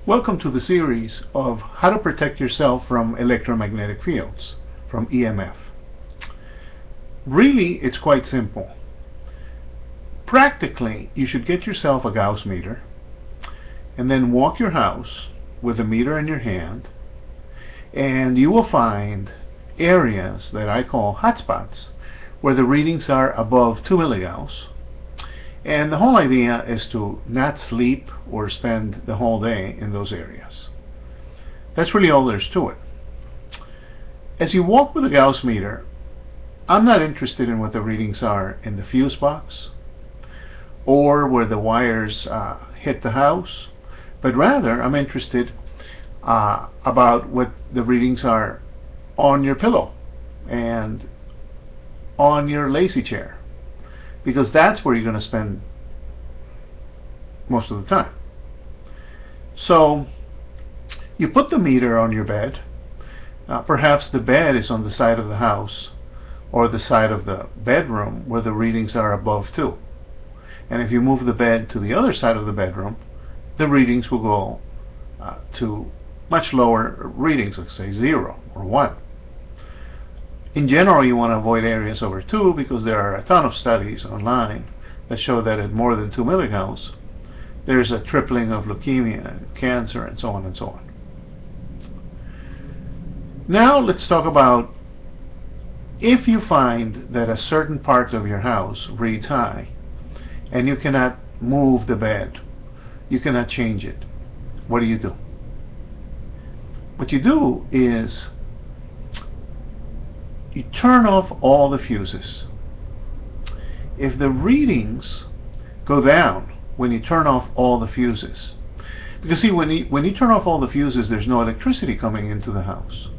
Welcome to the series of how to protect yourself from electromagnetic fields, from EMF. Really, it's quite simple. Practically, you should get yourself a Gauss meter and then walk your house with a meter in your hand, and you will find areas that I call hotspots where the readings are above 2 milligauss. And the whole idea is to not sleep or spend the whole day in those areas. That's really all there's to it. As you walk with a Gauss meter, I'm not interested in what the readings are in the fuse box or where the wires hit the house, but rather I'm interested about what the readings are on your pillow and on your lazy chair, because that's where you're going to spend most of the time. So you put the meter on your bed. Perhaps the bed is on the side of the house or the side of the bedroom where the readings are above 2. And if you move the bed to the other side of the bedroom, the readings will go to much lower readings, like say 0 or 1. In general, you want to avoid areas over 2 because there are a ton of studies online that show that at more than 2 milligauss there's a tripling of leukemia and cancer and so on and so on. Now let's talk about if you find that a certain part of your house reads high and you cannot move the bed, you cannot change it, what do? What you do is you turn off all the fuses. If the readings go down when you turn off all the fuses, because see, when you turn off all the fuses, there's no electricity coming into the house.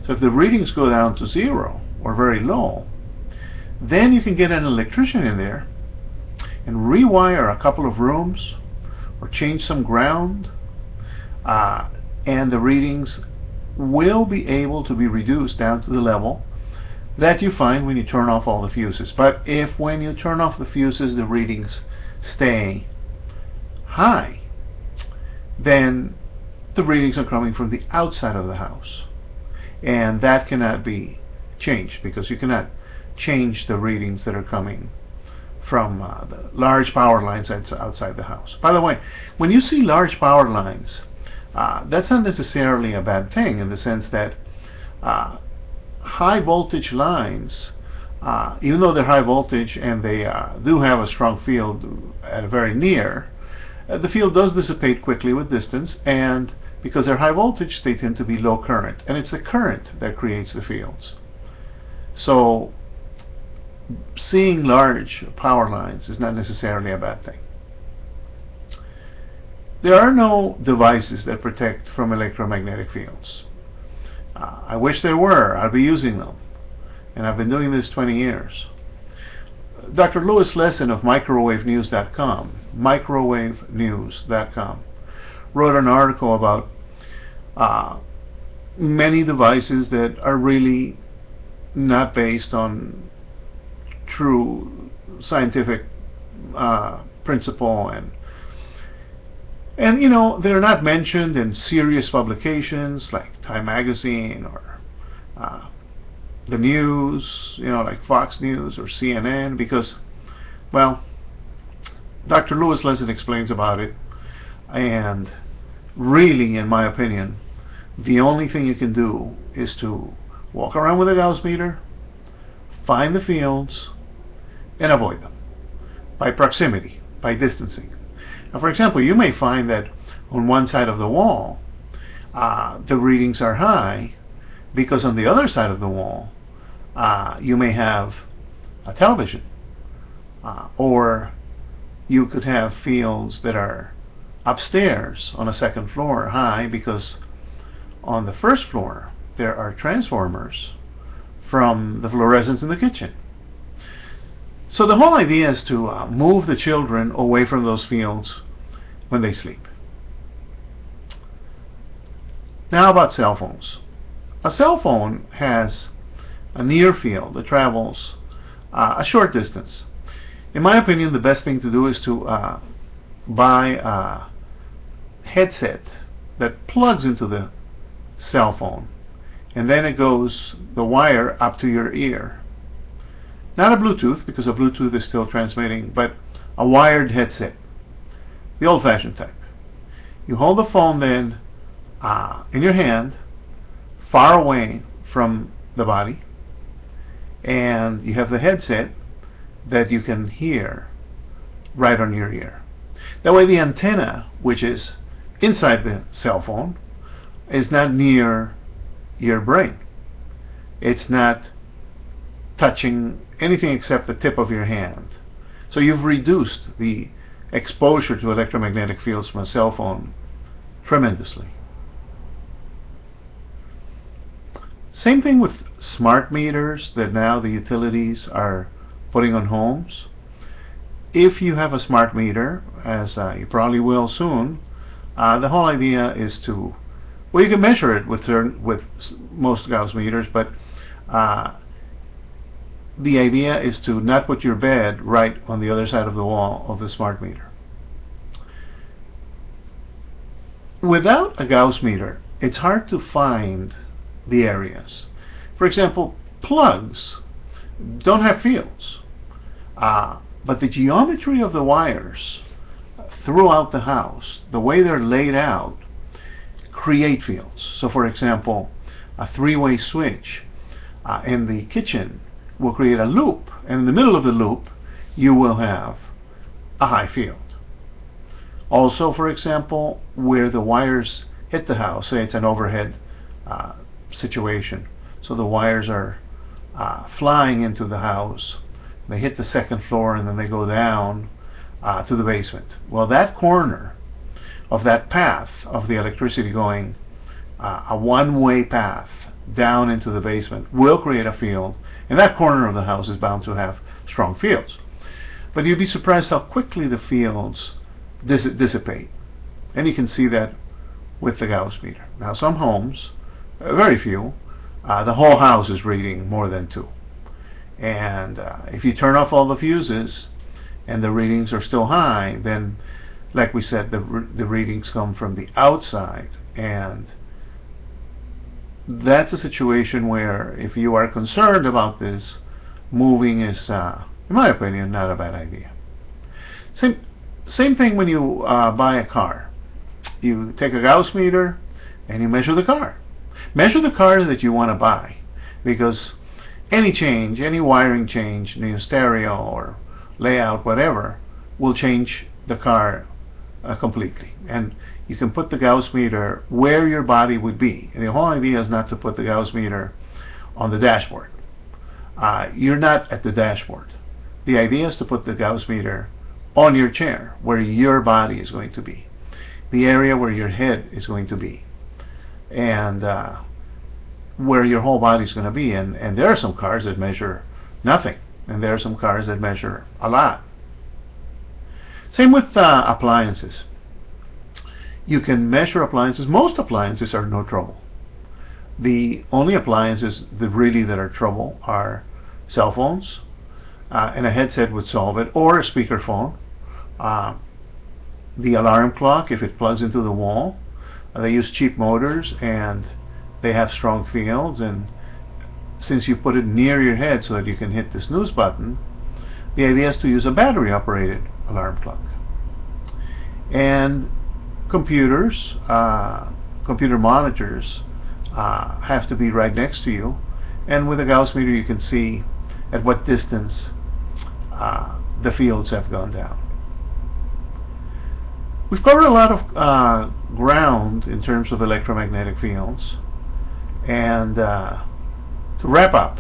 So if the readings go down to 0 or very low, then you can get an electrician in there and rewire a couple of rooms or change some ground, and the readings will be able to be reduced down to the level that you find when you turn off all the fuses. But if when you turn off the fuses the readings stay high, then the readings are coming from the outside of the house, and that cannot be changed because you cannot change the readings that are coming from the large power lines that's outside the house. By the way, when you see large power lines, that's not necessarily a bad thing, in the sense that high voltage lines, even though they're high voltage and they do have a strong field at a very near, the field does dissipate quickly with distance, and because they're high voltage they tend to be low current, and it's the current that creates the fields. So seeing large power lines is not necessarily a bad thing. There are no devices that protect from electromagnetic fields. I wish there were. I'd be using them, and I've been doing this 20 years. Dr. Lewis Lesson of microwavenews.com wrote an article about many devices that are really not based on true scientific principle, and you know, they're not mentioned in serious publications like Time Magazine or the news, you know, like Fox News or CNN, because, well, Dr. Lewis Lesson explains about it, and really, in my opinion, the only thing you can do is to walk around with a Gauss meter, find the fields, and avoid them by proximity, by distancing. Now, for example, you may find that on one side of the wall the readings are high because on the other side of the wall you may have a television, or you could have fields that are upstairs on a second floor high because on the first floor there are transformers from the fluorescents in the kitchen. So the whole idea is to move the children away from those fields when they sleep. Now, how about cell phones? A cell phone has a near field that travels a short distance. In my opinion, the best thing to do is to buy a headset that plugs into the cell phone, and then it goes the wire up to your ear. Not a Bluetooth, because a Bluetooth is still transmitting, but a wired headset, the old-fashioned type. You hold the phone then in your hand, far away from the body, and you have the headset that you can hear right on your ear. That way the antenna, which is inside the cell phone, is not near your brain. It's not touching anything except the tip of your hand. So you've reduced the exposure to electromagnetic fields from a cell phone tremendously. Same thing with smart meters that now the utilities are putting on homes. If you have a smart meter, as you probably will soon, the whole idea is to, well, you can measure it with most Gauss meters, but the idea is to not put your bed right on the other side of the wall of the smart meter. Without a Gauss meter, it's hard to find the areas. For example, plugs don't have fields, but the geometry of the wires throughout the house, the way they're laid out, create fields. So for example, a three-way switch in the kitchen will create a loop, and in the middle of the loop you will have a high field. Also, for example, where the wires hit the house, say it's an overhead situation, so the wires are flying into the house, they hit the second floor and then they go down to the basement. Well, that corner of that path of the electricity going a one-way path down into the basement will create a field, and that corner of the house is bound to have strong fields. But you'd be surprised how quickly the fields dissipate, and you can see that with the Gauss meter. Now some homes, very few, the whole house is reading more than 2, and if you turn off all the fuses and the readings are still high, then like we said, the readings come from the outside, and that's a situation where if you are concerned about this, moving is, in my opinion, not a bad idea. Same thing when you buy a car. You take a Gauss meter and you measure the car. Measure the car that you want to buy, because any change, any wiring change, new stereo or layout, whatever, will change the car completely. And you can put the Gauss meter where your body would be. And the whole idea is not to put the Gauss meter on the dashboard. You're not at the dashboard. The idea is to put the Gauss meter on your chair, where your body is going to be, the area where your head is going to be, and where your whole body is going to be. And there are some cars that measure nothing, and there are some cars that measure a lot. Same with appliances. You can measure appliances. Most appliances are no trouble. The only appliances that really are trouble are cell phones, and a headset would solve it, or a speakerphone. The alarm clock, if it plugs into the wall, they use cheap motors and they have strong fields, and since you put it near your head so that you can hit the snooze button, the idea is to use a battery operated alarm clock. And computers, computer monitors have to be right next to you, and with a Gauss meter you can see at what distance the fields have gone down. We've covered a lot of ground in terms of electromagnetic fields, and to wrap up,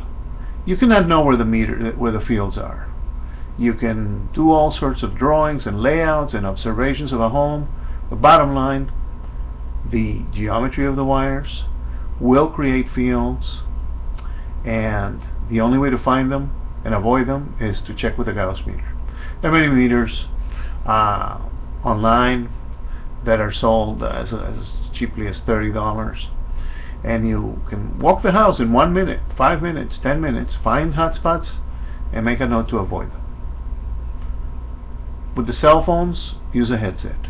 you cannot know where the fields are. You can do all sorts of drawings and layouts and observations of a home. The bottom line, the geometry of the wires will create fields, and the only way to find them and avoid them is to check with a Gauss meter. There are many meters online that are sold as cheaply as $30, and you can walk the house in 1 minute, 5 minutes, 10 minutes, find hot spots and make a note to avoid them. With the cell phones, use a headset.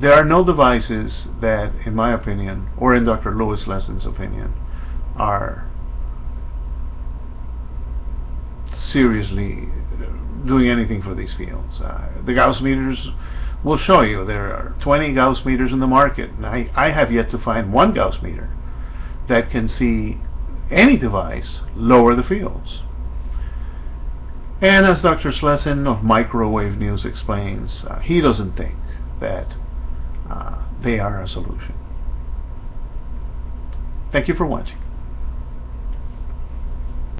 There are no devices that, in my opinion, or in Dr. Lewis Lesson's opinion, are seriously doing anything for these fields. The Gauss meters will show you there are 20 Gauss meters in the market, and I have yet to find one Gauss meter that can see any device lower the fields. And as Dr. Slesson of Microwave News explains, he doesn't think that they are a solution. Thank you for watching.